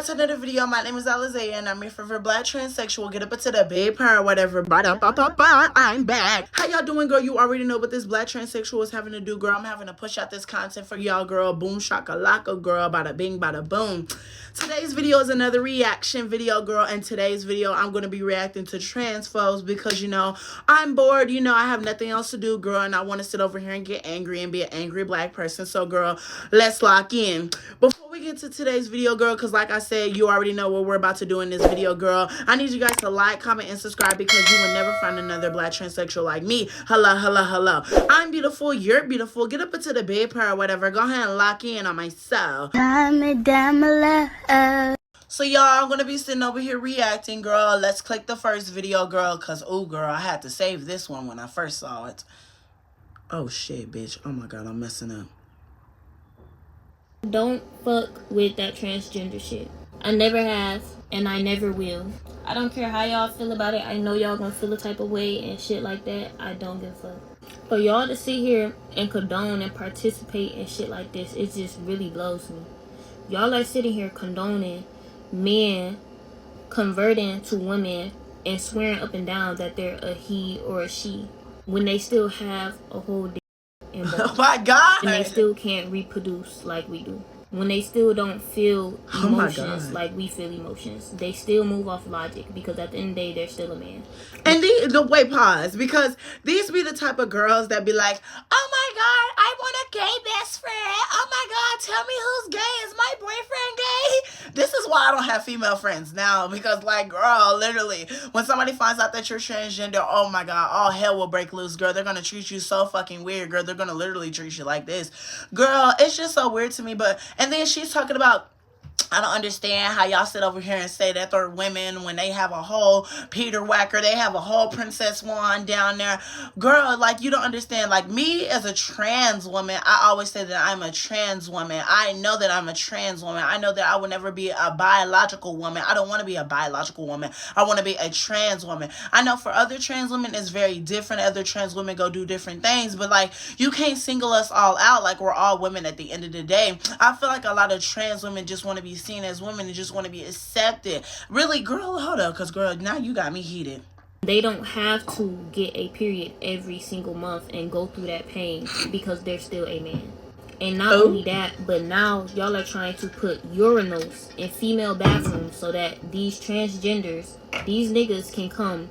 to another video. My name is Alizé and I'm your favorite black transsexual. Get up into the big purr or whatever. I'm back. How y'all doing, girl? You already know what this black transsexual is having to do, girl. I'm having to push out this content for y'all, girl. Boom shakalaka, girl. Bada bing, bada boom. Today's video is another reaction video, girl. And today's video, I'm going to be reacting to transphobes because, you know, I'm bored. You know, I have nothing else to do, girl. And I want to sit over here and get angry and be an angry black person. So, girl, let's lock in. Before we get to today's video, girl, because like I said, you already know what we're about to do in this video, girl. I need you guys to like, comment, and subscribe because you will never find another black transsexual like me. Hello, hello, hello. I'm beautiful. You're beautiful. Get up into the bed purr or whatever. Go ahead and lock in on myself. So, y'all, I'm going to be sitting over here reacting, girl. Let's click the first video, girl, because, oh, girl, I had to save this one when I first saw it. Oh, shit, bitch. Oh, my God, I'm messing up. Don't fuck with that transgender shit. I never have, and I never will. I don't care how y'all feel about it. I know y'all gonna feel a type of way and shit like that. I don't give a fuck. For y'all to sit here and condone and participate in shit like this, it just really blows me. Y'all are sitting here condoning men converting to women and swearing up and down that they're a he or a she when they still have a whole dick. Oh my God. And they still can't reproduce like we do. When they still don't feel emotions like we feel emotions. They still move off logic because at the end of the day, they're still a man. And wait, pause. Because these be the type of girls that be like, oh my God, I want a gay best friend. Oh my God, tell me who's gay. Is my boyfriend gay? This is why I don't have female friends now. Because, like, girl, literally, when somebody finds out that you're transgender, oh my God, all hell will break loose, girl. They're going to treat you so fucking weird, girl. They're going to literally treat you like this. Girl, it's just so weird to me. And then she's talking about, I don't understand how y'all sit over here and say that they're women when they have a whole Peter Whacker, they have a whole Princess Swan down there. Girl, like, you don't understand. Like, me as a trans woman, I always say that I'm a trans woman. I know that I'm a trans woman. I know that I will never be a biological woman. I don't want to be a biological woman. I want to be a trans woman. I know for other trans women, it's very different. Other trans women go do different things. But, like, you can't single us all out like we're all women at the end of the day. I feel like a lot of trans women just want to be seen as women and just want to be accepted. Really, girl, hold up, because, girl, now you got me heated. They don't have to get a period every single month and go through that pain because they're still a man. And not only that, but now y'all are trying to put urinals in female bathrooms so that these transgenders, these niggas can come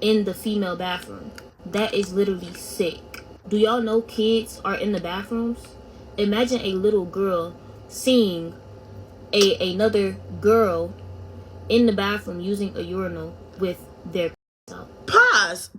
in the female bathroom. That is literally sick. Do y'all know kids are in the bathrooms? Imagine a little girl seeing another girl in the bathroom using a urinal with their out. Pause.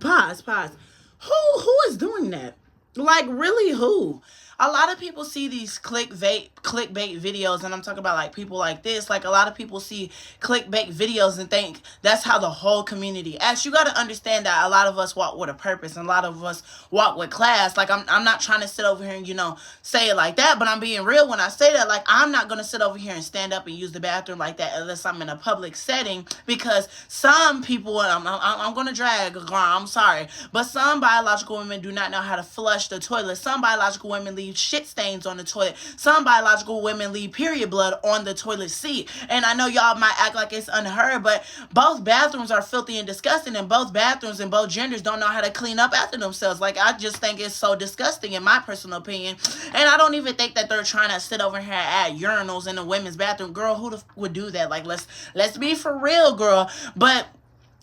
Who is doing that? Like, really, who? A lot of people see these clickbait videos, and I'm talking about, like, people like this. Like, a lot of people see clickbait videos and think that's how the whole community acts. You got to understand that a lot of us walk with a purpose, and a lot of us walk with class. Like, I'm not trying to sit over here and, you know, say it like that, but I'm being real when I say that. Like, I'm not going to sit over here and stand up and use the bathroom like that unless I'm in a public setting, because some people, and I'm going to drag, girl, I'm sorry, but some biological women do not know how to flush the toilet. Some biological women leave shit stains on the toilet. Some biological women leave period blood on the toilet seat. And I know y'all might act like it's unheard, but both bathrooms are filthy and disgusting, and both bathrooms and both genders don't know how to clean up after themselves. Like, I just think it's so disgusting in my personal opinion. And I don't even think that they're trying to sit over here at urinals in the women's bathroom. Girl, who would do that? Like, let's be for real, girl. But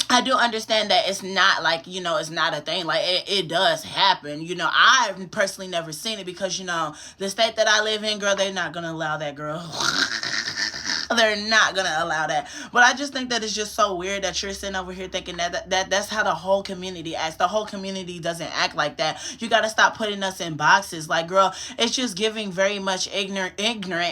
I do understand that it's not like, you know, it's not a thing. Like, it does happen. You know, I've personally never seen it because, you know, the state that I live in, girl, they're not going to allow that, girl. They're not gonna allow that. But I just think that it's just so weird that you're sitting over here thinking that's how the whole community acts. The whole community doesn't act like that. You gotta stop putting us in boxes. Like, girl, it's just giving very much ignorant.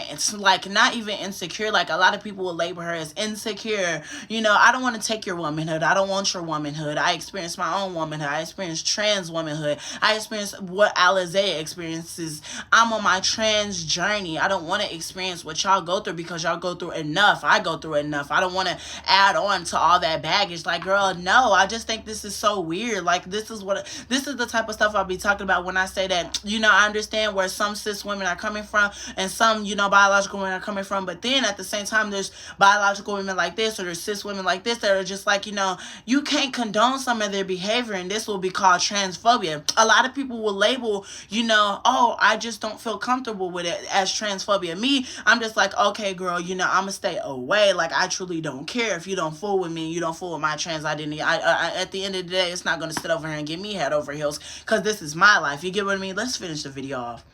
It's like not even insecure. Like, a lot of people will label her as insecure. You know, I don't want to take your womanhood. I don't want your womanhood. I experienced my own womanhood. I experienced trans womanhood. I experienced what Alizé experiences. I'm on my trans journey. I don't want to experience what y'all go through because y'all go through through enough. I go through enough. I don't want to add on to all that baggage. Like, girl, no, I just think this is so weird. Like, this is the type of stuff I'll be talking about when I say that, you know, I understand where some cis women are coming from and some, you know, biological women are coming from, but then at the same time, there's biological women like this, or there's cis women like this that are just like, you know, you can't condone some of their behavior, and this will be called transphobia. A lot of people will label, you know, oh, I just don't feel comfortable with it as transphobia. Me, I'm just like, okay, girl, you know, I'm gonna stay away. Like, I truly don't care if you don't fool with me, you don't fool with my trans identity. I at the end of the day, it's not gonna sit over here and get me head over heels, because this is my life. You get what I mean? Let's finish the video off.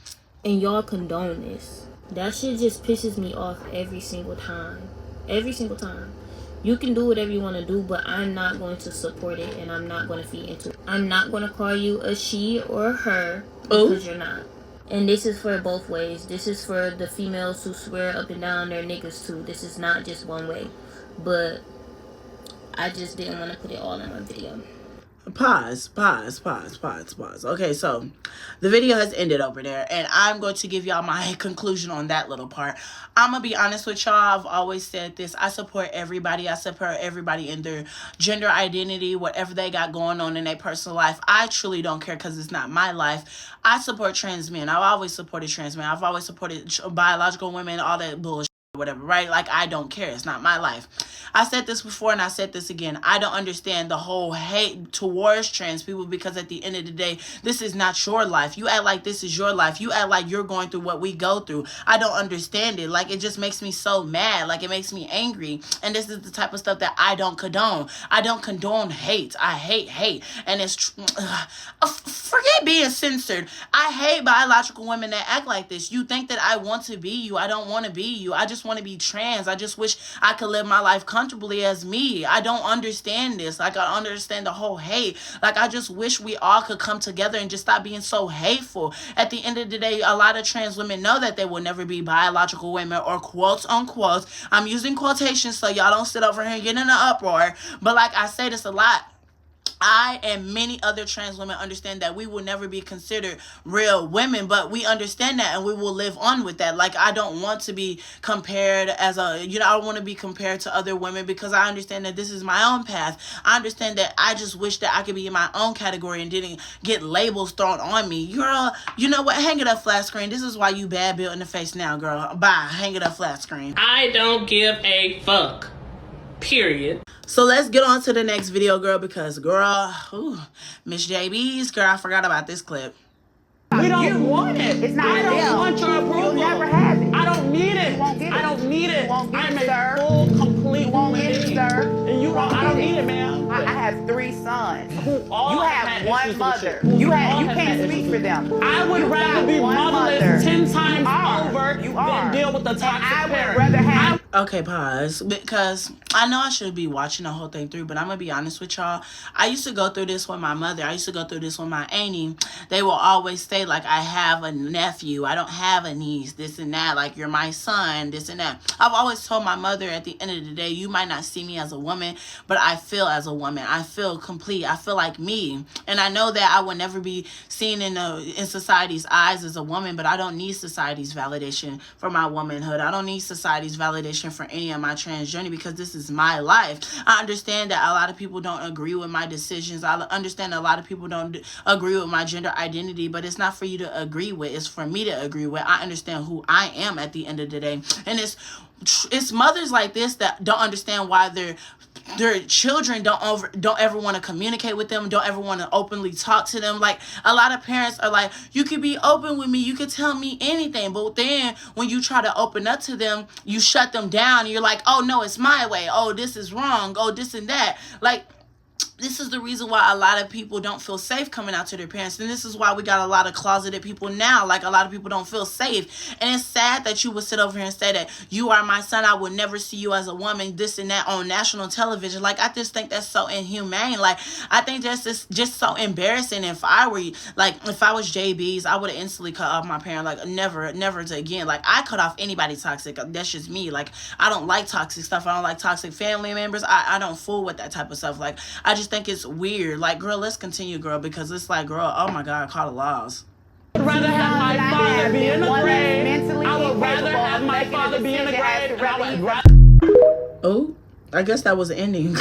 And y'all condone this. That shit just pisses me off every single time. Every single time. You can do whatever you want to do, but I'm not going to support it, and I'm not going to feed into it. I'm not going to call you a she or a her, because you're not. And this is for both ways. This is for the females who swear up and down they're niggas too. This is not just one way. But I just didn't want to put it all in my video. Pause. Okay, so the video has ended over there, and I'm going to give y'all my conclusion on that little part. I'm gonna be honest with y'all. I've always said this. I support everybody. I support everybody in their gender identity, whatever they got going on in their personal life. I truly don't care, because it's not my life. I support trans men. I've always supported trans men. I've always supported biological women, all that bullshit, whatever, right? Like, I don't care. It's not my life. I said this before, and I said this again. I don't understand the whole hate towards trans people, because at the end of the day, this is not your life. You act like this is your life. You act like you're going through what we go through. I don't understand it. Like, it just makes me so mad. Like, it makes me angry. And this is the type of stuff that I don't condone. I don't condone hate. I hate hate. And it's forget being censored. I hate biological women that act like this. You think that I want to be you. I don't want to be you. I just want to be trans. I just wish I could live my life comfortably as me. I don't understand this. Like, I understand the whole hate. Like, I just wish we all could come together and just stop being so hateful. At the end of the day, a lot of trans women know that they will never be biological women, or quotes unquote. I'm using quotations so y'all don't sit over here and get in an uproar. But like I say this a lot, I and many other trans women understand that we will never be considered real women, but we understand that, and we will live on with that. Like, I don't want to be compared as I don't want to be compared to other women, because I understand that this is my own path. I understand that I just wish that I could be in my own category and didn't get labels thrown on me. Girl, you know what? Hang it up, flat screen. This is why you bad built in the face now, girl. Bye. Hang it up, flat screen. I don't give a fuck. Period. So let's get on to the next video, girl, because, girl, Miss JB's, girl, I forgot about this clip. We don't want it. It's not I don't them. want your approval. You'll never have it. I don't need it. You won't get it. I don't need it. You won't get I'm it, sir. a full, complete You won't woman get it, being. sir. And you won't. I don't need it, ma'am. I have 3 sons. Who all You had have issues one with mother. shit. You Who all you had can't issues speak with for them. I would You rather got be one motherless mother. 10 times over You than are. deal with the toxic And I would parent. rather have. Okay, pause, because I know I should be watching the whole thing through, but I'm gonna be honest with y'all. I used to go through this with my mother. I used to go through this with my auntie. They will always say, like, I have a nephew, I don't have a niece, this and that, like, you're my son, this and that. I've always told my mother, at the end of the day, you might not see me as a woman, but I feel as a woman. I feel complete. I feel like me. And I know that I will never be seen in society's eyes as a woman, but I don't need society's validation for my womanhood. I don't need society's validation for any of my trans journey, because this is my life. I understand that a lot of people don't agree with my decisions. I understand a lot of people don't agree with my gender identity, but it's not for you to agree with. It's for me to agree with. I understand who I am at the end of the day. And it's mothers like this that don't understand why their children don't ever want to communicate with them, don't ever want to openly talk to them. Like, a lot of parents are like, you could be open with me, you could tell me anything, but then when you try to open up to them, you shut them down, and you're like, oh no, it's my way, oh this is wrong, oh this and that. Like, this is the reason why a lot of people don't feel safe coming out to their parents. And this is why we got a lot of closeted people now. Like, a lot of people don't feel safe. And it's sad that you would sit over here and say that you are my son, I would never see you as a woman, this and that, on national television. Like, I just think that's so inhumane. Like, I think that's just so embarrassing. If I was JB's, I would have instantly cut off my parent. Like, never to again. Like, I cut off anybody toxic. That's just me. Like, I don't like toxic stuff. I don't like toxic family members. I don't fool with that type of stuff. Like, I just think it's weird. Like, girl, let's continue, girl, because it's like, girl, oh my God, call the laws. I would rather have my father be in the grave. Mentally I would rather incapable have of my making a father be in the decision as grave. to And I whether would he's rather I guess that was the ending.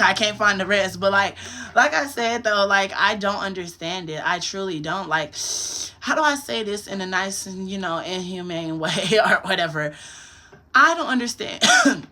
I can't find the rest. But like I said though, like I don't understand it. I truly don't. Like, how do I say this in a nice and, inhumane way or whatever? I don't understand.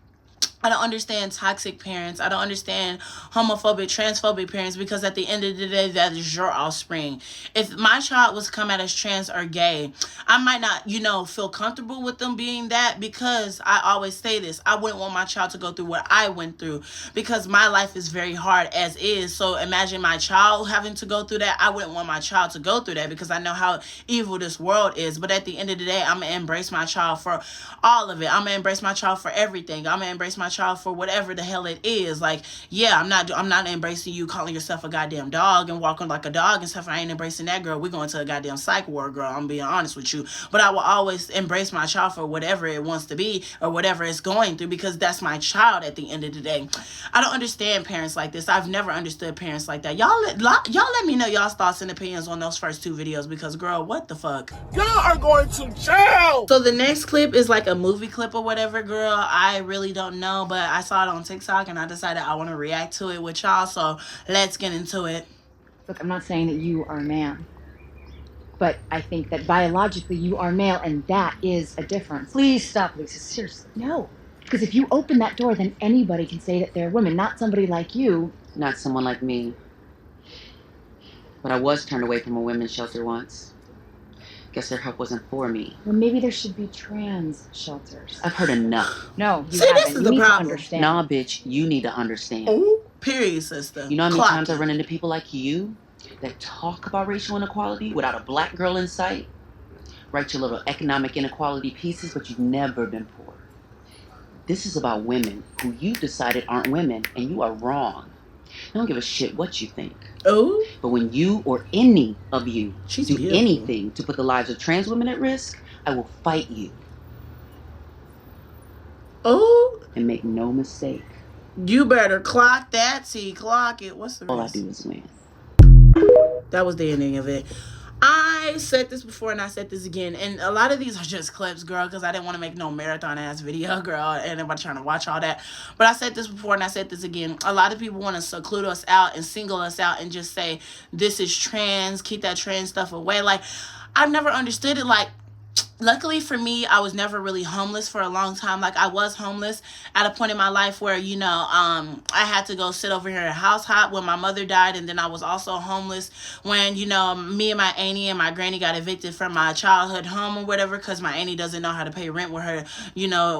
I don't understand toxic parents. I don't understand homophobic, transphobic parents, because at the end of the day, that is your offspring. If my child was come out as trans or gay, I might not, feel comfortable with them being that, because I always say this. I wouldn't want my child to go through what I went through, because my life is very hard as is. So imagine my child having to go through that. I wouldn't want my child to go through that, because I know how evil this world is. But at the end of the day, I'm going to embrace my child for all of it. I'm going to embrace my child for everything. I'm going to embrace my child for whatever the hell it is. Like, yeah, I'm not embracing you calling yourself a goddamn dog and walking like a dog and stuff. I ain't embracing that, girl. We're going to a goddamn psych ward, girl. I'm being honest with you. But I will always embrace my child for whatever it wants to be or whatever it's going through, because that's my child at the end of the day. I don't understand parents like this. I've never understood parents like that. Y'all let me know y'all's thoughts and opinions on those first 2 videos, because girl, what the fuck? Y'all are going to jail! So the next clip is like a movie clip or whatever, girl. I really don't know, but I saw it on TikTok and I decided I want to react to it with y'all, so let's get into it. Look, I'm not saying that you are a man, but I think that biologically you are male, and that is a difference. Please stop, Lisa. Seriously. No. Because if you open that door, then anybody can say that they're women, not somebody like you. Not someone like me. But I was turned away from a women's shelter once. Guess their help wasn't for me. Well, maybe there should be trans shelters. I've heard enough. No, you See, haven't. this is You the need to problem. understand. Nah, bitch, you need to understand. Ooh, period, sister. You know how many Clock times I it. run into people like you that talk about racial inequality without a black girl in sight? Write your little economic inequality pieces, but you've never been poor. This is about women who you decided aren't women, and you are wrong. I don't give a shit what you think. Oh, But when you or any of you She's do beautiful. anything to put the lives of trans women at risk, I will fight you. oh, And make no mistake, you better clock that, clock it. What's the all I rest? do is win. That was the ending of it. I said this before and I said this again, and a lot of these are just clips, girl, because I didn't want to make no marathon ass video, girl, and everybody trying to watch all that. But I said this before and I said this again. A lot of people want to seclude us out and single us out and just say this is trans, keep that trans stuff away. Like, I've never understood it. Like, luckily for me, I was never really homeless for a long time. Like, I was homeless at a point in my life where, I had to go sit over here at house hop when my mother died. And then I was also homeless when, me and my auntie and my granny got evicted from my childhood home or whatever, because my auntie doesn't know how to pay rent with her,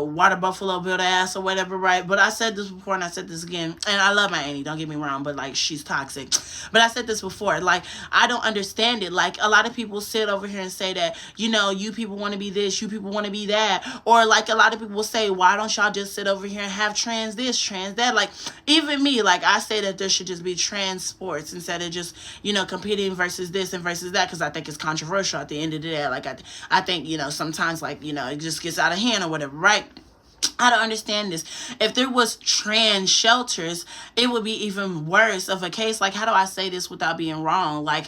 water buffalo built ass or whatever, right? But I said this before and I said this again. And I love my auntie, don't get me wrong, but, like, she's toxic. But I said this before. Like, I don't understand it. Like, a lot of people sit over here and say that, you people want to be this, you people want to be that, or like a lot of people will say, why don't y'all just sit over here and have trans this, trans that? Like, even me, like, I say that there should just be trans sports instead of just competing versus this and versus that, because I think it's controversial at the end of the day. Like, I think sometimes, like, it just gets out of hand or whatever, right? I don't understand this. If there was trans shelters, it would be even worse of a case. Like, how do I say this without being wrong? Like,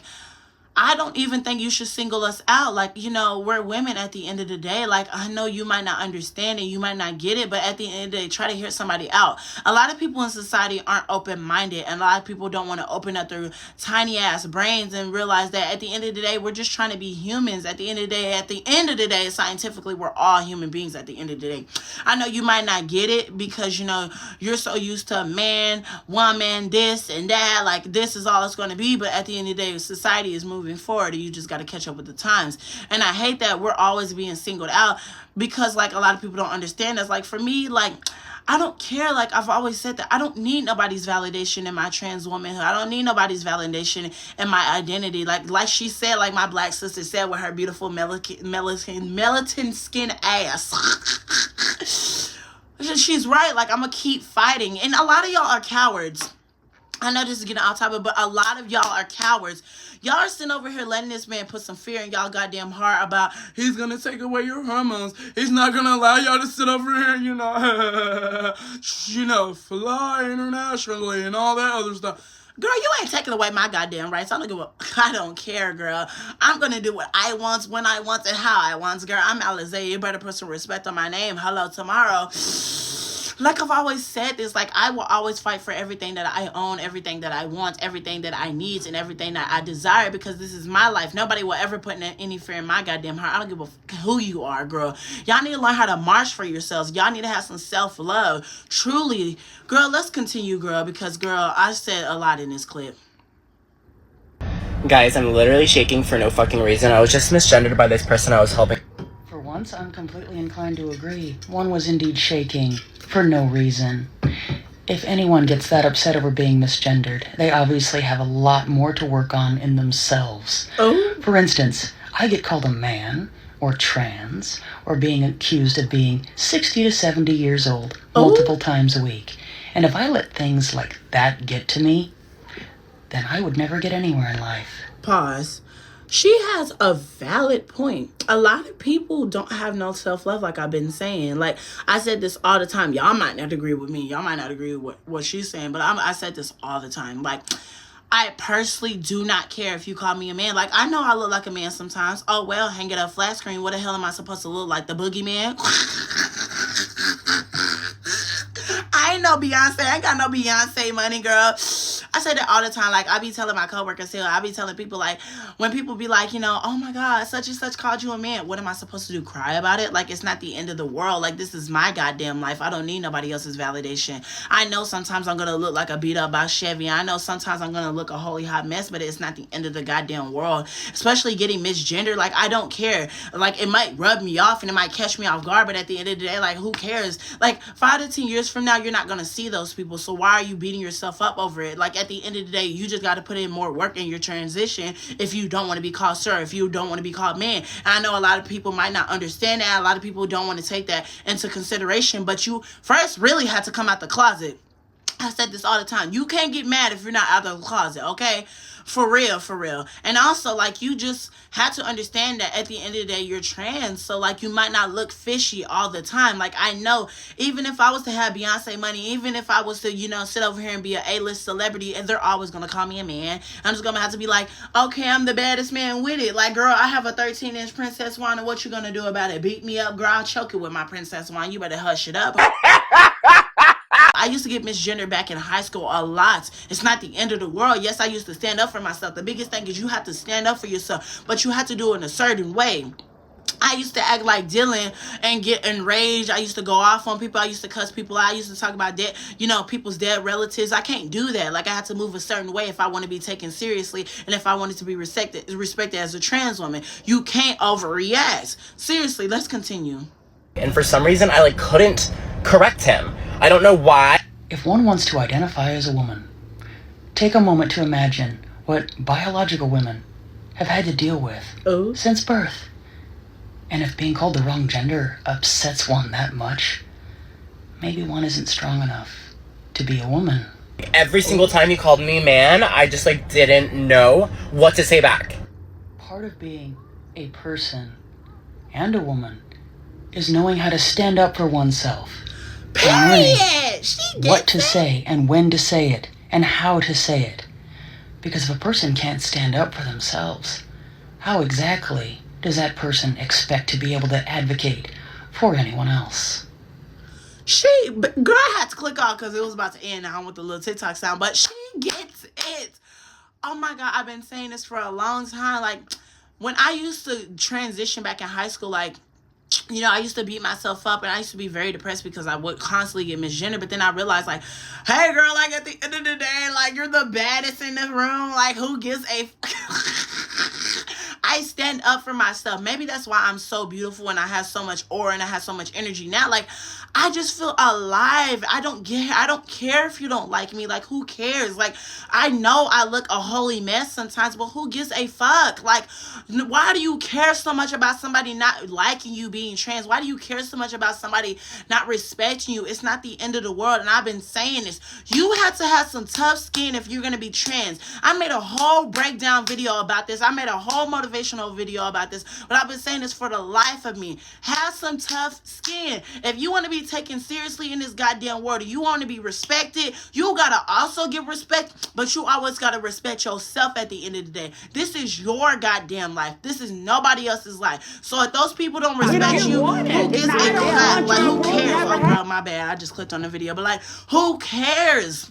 I don't even think you should single us out. Like, we're women at the end of the day. Like, I know you might not understand it, you might not get it, but at the end of the day, try to hear somebody out. A lot of people in society aren't open-minded, and a lot of people don't want to open up their tiny-ass brains and realize that at the end of the day, we're just trying to be humans. At the end of the day, scientifically, we're all human beings at the end of the day. I know you might not get it because, you're so used to a man, woman, this and that. Like, this is all it's going to be, but at the end of the day, society is moving forward, and you just got to catch up with the times. And I hate that we're always being singled out, because, like, a lot of people don't understand us. Like, for me, like, I don't care. Like, I've always said that I don't need nobody's validation in my trans womanhood. I don't need nobody's validation in my identity. Like she said, like my black sister said with her beautiful melatonin skin ass. She's right. Like, I'm gonna keep fighting. And a lot of y'all are cowards. I know this is getting off topic, but a lot of y'all are cowards. Y'all are sitting over here letting this man put some fear in y'all goddamn heart about he's gonna take away your hormones. He's not gonna allow y'all to sit over here, fly internationally and all that other stuff. Girl, you ain't taking away my goddamn rights. I don't care, girl. I'm gonna do what I want, when I want, and how I want, girl. I'm Alizé. You better put some respect on my name. Hello, tomorrow. like I've always said this, like I will always fight for everything that I own, everything that I want, everything that I need, and everything that I desire, because this is my life. Nobody will ever put any fear in my goddamn heart. I don't give a who you are, girl. Y'all need to learn how to march for yourselves. Y'all need to have some self-love. Truly, girl, let's continue, girl, because, girl, I said a lot in this clip. Guys, I'm literally shaking for no fucking reason. I was just misgendered by this person I was helping. For once, I'm completely inclined to agree. One was indeed shaking for no reason. If anyone gets that upset over being misgendered, they obviously have a lot more to work on in themselves. Oh. For instance, I get called a man, or trans, or being accused of being 60 to 70 years old multiple times a week. And if I let things like that get to me, then I would never get anywhere in life. Pause. She has a valid point. A lot of people don't have no self-love, like I've been saying. Like, I said this all the time. Y'all might not agree with me. Y'all might not agree with what she's saying, but I said this all the time. Like, I personally do not care if you call me a man. Like, I know I look like a man sometimes. Oh, well, hang it up flat screen. What the hell am I supposed to look like? The boogeyman? I ain't no Beyonce. I ain't got no Beyonce money, girl. I say that all the time. Like, I be telling my coworkers here, I be telling people, like, when people be like, you know, oh my God, such and such called you a man. What am I supposed to do? Cry about it? Like, it's not the end of the world. Like, this is my goddamn life. I don't need nobody else's validation. I know sometimes I'm going to look like a beat up by Chevy. I know sometimes I'm going to look a holy hot mess, but it's not the end of the goddamn world. Especially getting misgendered. Like, I don't care. Like, it might rub me off and it might catch me off guard, but at the end of the day, like, who cares? Like, 5 to 10 years from now, you're not going to see those people. So why are you beating yourself up over it? Like, at the end of the day, you just got to put in more work in your transition if you don't want to be called sir, if you don't want to be called man. And I know a lot of people might not understand that. A lot of people don't want to take that into consideration, but you first really had to come out the closet. I said this all the time. You can't get mad if you're not out of the closet, okay? For real, for real. And also, like, you just have to understand that at the end of the day, you're trans. So, like, you might not look fishy all the time. Like, I know, even if I was to have Beyonce money, even if I was to, you know, sit over here and be an A-list celebrity, and they're always going to call me a man. I'm just going to have to be like, okay, I'm the baddest man with it. Like, girl, I have a 13-inch princess wine, and what you going to do about it? Beat me up, girl? I'll choke it with my princess wine. You better hush it up. I used to get misgendered back in high school a lot. It's not the end of the world. Yes, I used to stand up for myself. The biggest thing is you have to stand up for yourself, but you have to do it in a certain way. I used to act like Dylan and get enraged. I used to go off on people. I used to cuss people out. I used to talk about dead, you know, people's dead relatives. I can't do that. Like, I have to move a certain way if I want to be taken seriously and if I wanted to be respected as a trans woman. You can't overreact. Seriously, let's continue. And for some reason, I, like, couldn't correct him. I don't know why. If one wants to identify as a woman, take a moment to imagine what biological women have had to deal with since birth. And if being called the wrong gender upsets one that much, maybe one isn't strong enough to be a woman. Every single time you called me man, I just, like, didn't know what to say back. Part of being a person and a woman is knowing how to stand up for oneself. Period. She gets what to say and when to say it and how to say it. Because if a person can't stand up for themselves, how exactly does that person expect to be able to advocate for anyone else? Girl, I had to click off because it was about to end now with the little TikTok sound, but she gets it. Oh my God, I've been saying this for a long time. Like, when I used to transition back in high school, like, you know, I used to beat myself up and I used to be very depressed because I would constantly get misgendered. But then I realized, like, hey, girl, like, at the end of the day, like, you're the baddest in the room. Like, who gives a... I stand up for myself. Maybe that's why I'm so beautiful and I have so much aura and I have so much energy now. Like, I just feel alive. I don't care if you don't like me. Like, who cares? Like, I know I look a holy mess sometimes, but who gives a fuck? Like, why do you care so much about somebody not liking you being trans? Why do you care so much about somebody not respecting you? It's not the end of the world. And I've been saying this. You have to have some tough skin if you're going to be trans. I made a whole breakdown video about this. I made a whole motivational motivational video about this, but I've been saying this for the life of me. Have some tough skin. If you want to be taken seriously in this goddamn world, you want to be respected, you gotta also give respect, but you always gotta respect yourself at the end of the day. This is your goddamn life. This is nobody else's life. So if those people don't respect you, who gives a crap? Like, who cares? Oh, girl, my bad. I just clicked on the video. But, like, who cares?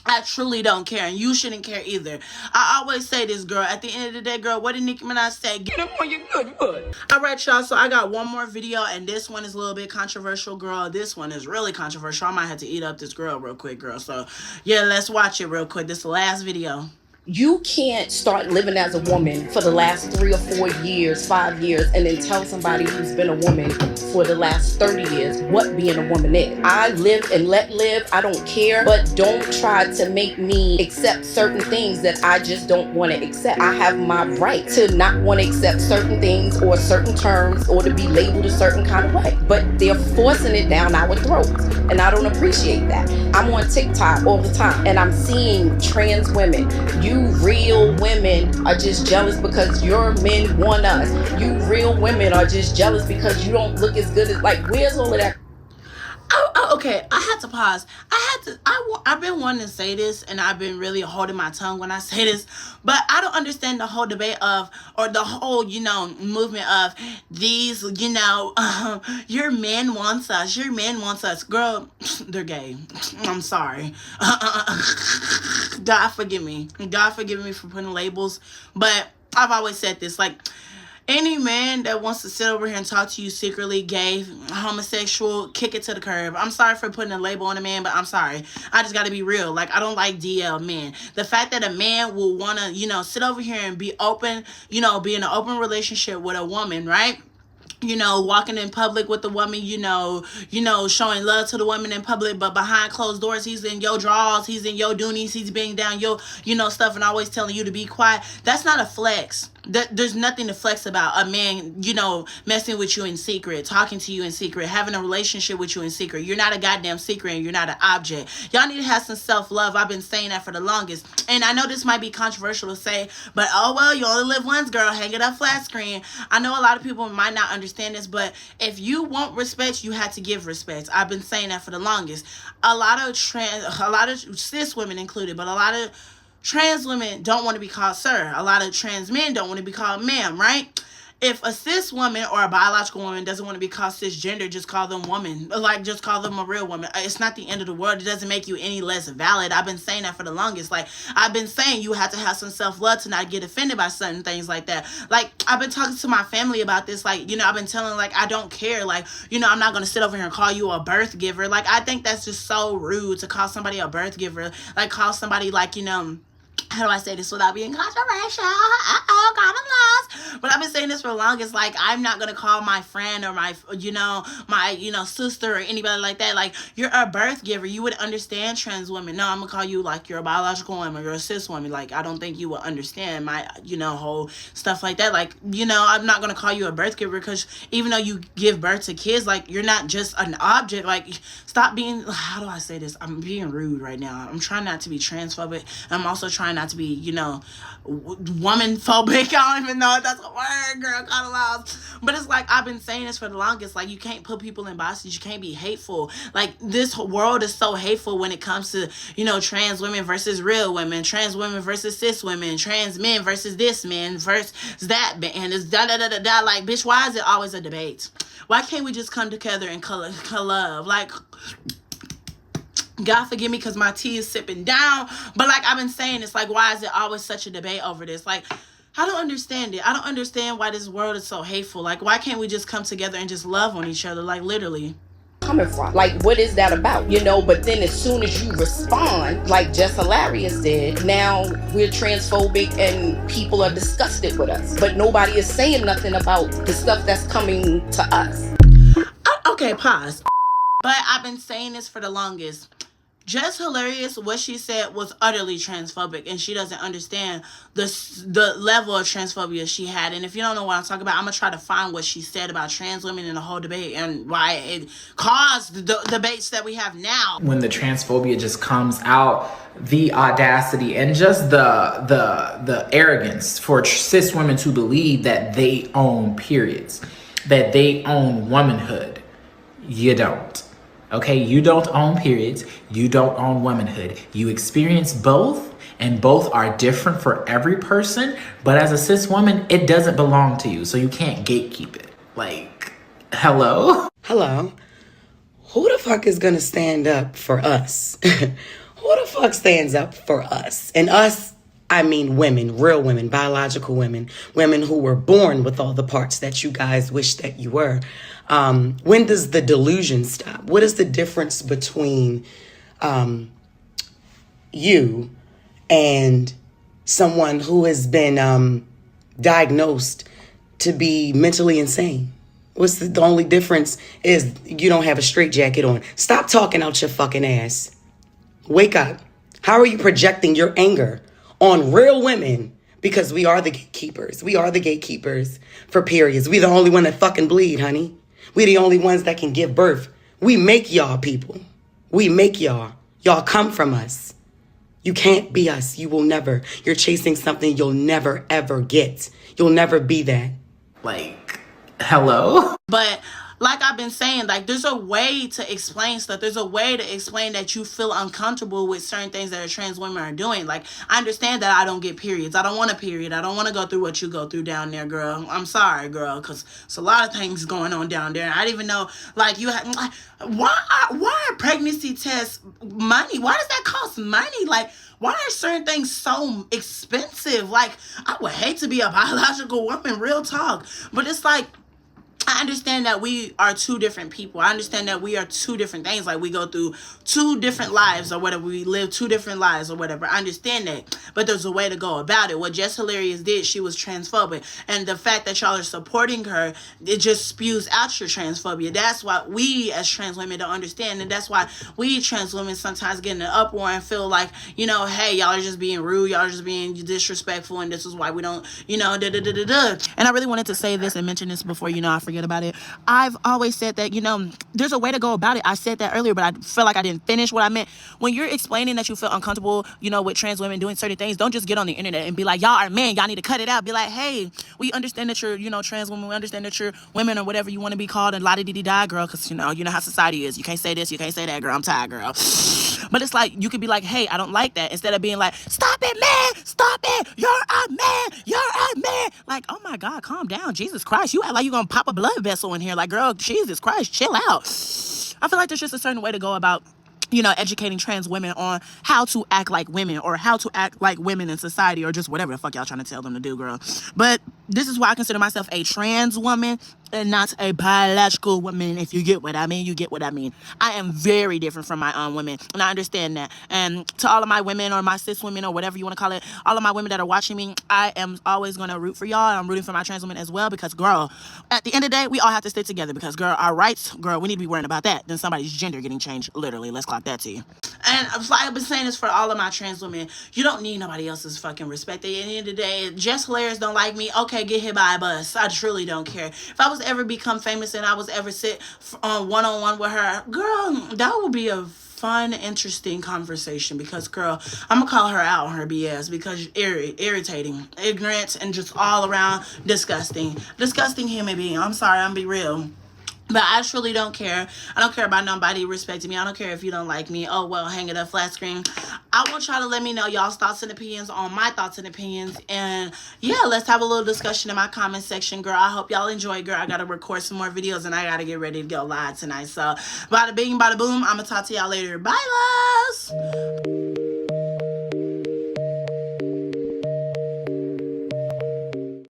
I truly don't care, and you shouldn't care either. I always say this, girl. At the end of the day, girl, what did Nicki Minaj say? Get up on your good foot. All right, y'all. So I got one more video, and this one is a little bit controversial, girl. This one is really controversial. I might have to eat up this girl real quick, girl. So, yeah, let's watch it real quick. This is the last video. You can't start living as a woman for the last 3 or 4 years, 5 years, and then tell somebody who's been a woman for the last 30 years what being a woman is. I live and let live. I don't care, but don't try to make me accept certain things that I just don't want to accept. I have my right to not want to accept certain things or certain terms or to be labeled a certain kind of way, but they're forcing it down our throats, and I don't appreciate that. I'm on TikTok all the time, and I'm seeing trans women. You real women are just jealous because your men want us. You real women are just jealous because you don't look as good as, like, where's all of that? Okay, I had to pause. I've been wanting to say this, and I've been really holding my tongue when I say this, but I don't understand the whole debate of, or the whole, movement of these, your man wants us, your man wants us. Girl, they're gay. I'm sorry. God forgive me. God forgive me for putting labels, but I've always said this, like, any man that wants to sit over here and talk to you secretly, gay, homosexual, kick it to the curb. I'm sorry for putting a label on a man, but I'm sorry. I just got to be real. Like, I don't like DL men. The fact that a man will want to, sit over here and be open, be in an open relationship with a woman, right? Walking in public with the woman, showing love to the woman in public, but behind closed doors, he's in your drawers, he's in your doonies, he's being down your, stuff and always telling you to be quiet. That's not a flex. There's nothing to flex about. A man, messing with you in secret, talking to you in secret, having a relationship with you in secret. You're not a goddamn secret, and you're not an object. Y'all need to have some self-love. I've been saying that for the longest. And I know this might be controversial to say, but oh well, you only live once, girl. Hang it up flat screen. I know a lot of people might not understand this, but if you want respect, you have to give respect. I've been saying that for the longest. A lot of cis women included, but a lot of trans women don't want to be called sir. A lot of trans men don't want to be called ma'am, right? If a cis woman or a biological woman doesn't want to be called cisgender, just call them woman. Like, just call them a real woman. It's not the end of the world. It doesn't make you any less valid. I've been saying that for the longest. Like, I've been saying you have to have some self-love to not get offended by certain things like that. Like, I've been talking to my family about this. Like, I've been telling, like, I don't care. Like, I'm not going to sit over here and call you a birth giver. Like, I think that's just so rude to call somebody a birth giver. Like, call somebody, like, how do I say this without being controversial? God, I'm lost. But I've been saying this for the longest. Like, I'm not going to call my friend or my, my, sister or anybody like that. Like, you're a birth giver. You would understand trans women. No, I'm going to call you, like, you're a biological woman. You're a cis woman. Like, I don't think you will understand my, whole stuff like that. Like, I'm not going to call you a birth giver because even though you give birth to kids, like, you're not just an object. Like, stop being, how do I say this? I'm being rude right now. I'm trying not to be transphobic. I'm also trying not to be, woman phobic. I don't even know if that's a word, girl. Kind of loud. But it's like, I've been saying this for the longest. Like, you can't put people in boxes. You can't be hateful. Like, this world is so hateful when it comes to, trans women versus real women, trans women versus cis women, trans men versus this man versus that man. It's da-da-da-da-da. Like, bitch, why is it always a debate? Why can't we just come together and love? Like, God forgive me because my tea is sipping down. But, like, I've been saying, it's like, why is it always such a debate over this? Like, I don't understand it. I don't understand why this world is so hateful. Like, why can't we just come together and just love on each other? Like, literally. Coming from, like, what is that about? But then as soon as you respond, like Jess Hilarious did, now we're transphobic and people are disgusted with us, but nobody is saying nothing about the stuff that's coming to us. Okay, pause. But I've been saying this for the longest. Just hilarious. What she said was utterly transphobic, and she doesn't understand the level of transphobia she had. And if you don't know what I'm talking about, I'm gonna try to find what she said about trans women in the whole debate and why it caused the debates that we have now. When the transphobia just comes out, the audacity and just the arrogance for cis women to believe that they own periods, that they own womanhood. You don't. Okay, you don't own periods, you don't own womanhood. You experience both, and both are different for every person, but as a cis woman, it doesn't belong to you, so you can't gatekeep it. Like, hello? Hello. Who the fuck is gonna stand up for us? Who the fuck stands up for us? And us, I mean women, real women, biological women, women who were born with all the parts that you guys wish that you were. When does the delusion stop? What is the difference between you and someone who has been diagnosed to be mentally insane? What's the only difference is you don't have a straitjacket on. Stop talking out your fucking ass. Wake up. How are you projecting your anger on real women? Because we are the gatekeepers. We are the gatekeepers for periods. We the only one that fucking bleed, honey. We the only ones that can give birth. We make y'all people. We make y'all. Y'all come from us. You can't be us. You will never. You're chasing something you'll never, ever get. You'll never be that. Like, hello? But like I've been saying, like, there's a way to explain stuff. There's a way to explain that you feel uncomfortable with certain things that trans women are doing. Like, I understand that I don't get periods. I don't want a period. I don't want to go through what you go through down there, girl. I'm sorry, girl, because it's a lot of things going on down there. I didn't even know, like, you had, like, why are pregnancy tests money? Why does that cost money? Like, why are certain things so expensive? Like, I would hate to be a biological woman, real talk. But it's like, I understand that we are two different people. I understand that we are two different things. Like, we go through two different lives or whatever. We live two different lives or whatever. I understand that. But there's a way to go about it. What Jess Hilarious did, she was transphobic. And the fact that y'all are supporting her, it just spews out your transphobia. That's why we as trans women don't understand. And that's why we trans women sometimes get in an uproar and feel like, you know, hey, y'all are just being rude. Y'all are just being disrespectful. And this is why we don't, you know, da-da-da-da-da. And I really wanted to say this and mention this before, you know, I forget about it. I've always said that, you know, there's a way to go about it. I said that earlier, but I feel like I didn't finish what I meant. When you're explaining that you feel uncomfortable, you know, with trans women doing certain things, don't just get on the internet and be like, y'all are men, y'all need to cut it out. Be like, hey, we understand that you're, you know, trans women. We understand that you're women or whatever you want to be called, and la-di-di-di-die, girl, because, you know how society is. You can't say this, you can't say that, girl. I'm tired, girl. But it's like, you could be like, hey, I don't like that, instead of being like, stop it, man, stop it, you're a man, you're a man. Like, oh my God, calm down, Jesus Christ. You act like you're gonna pop a blood vessel in here. Like, girl, Jesus Christ, chill out. I feel like there's just a certain way to go about, you know, educating trans women on how to act like women or how to act like women in society or just whatever the fuck y'all trying to tell them to do, girl. But this is why I consider myself a trans woman and not a biological woman. If you get what I mean, you get what I mean. I am very different from my own women, and I understand that. And to all of my women or my cis women or whatever you want to call it, all of my women that are watching me, I am always going to root for y'all. I'm rooting for my trans women as well because, girl, at the end of the day, we all have to stick together because, girl, our rights, girl, we need to be worrying about that than somebody's gender getting changed, literally. Let's clock that to you. And I've been saying this for all of my trans women. You don't need nobody else's fucking respect. At the end of the day, Jess Hilarious don't like me. Okay, get hit by a bus. I truly don't care. If I was ever become famous and I was ever sit on one-on-one with her, girl, that would be a fun, interesting conversation because, girl, I'm gonna call her out on her BS because irritating, ignorant, and just all around disgusting human being. I'm sorry, I'm be real. But I truly don't care. I don't care about nobody respecting me. I don't care if you don't like me. Oh, well, hang it up, flat screen. I want y'all to let me know y'all's thoughts and opinions on my thoughts and opinions. And, yeah, let's have a little discussion in my comment section, girl. I hope y'all enjoy, girl. I got to record some more videos, and I got to get ready to go live tonight. So, bada bing, bada boom. I'm going to talk to y'all later. Bye, loves.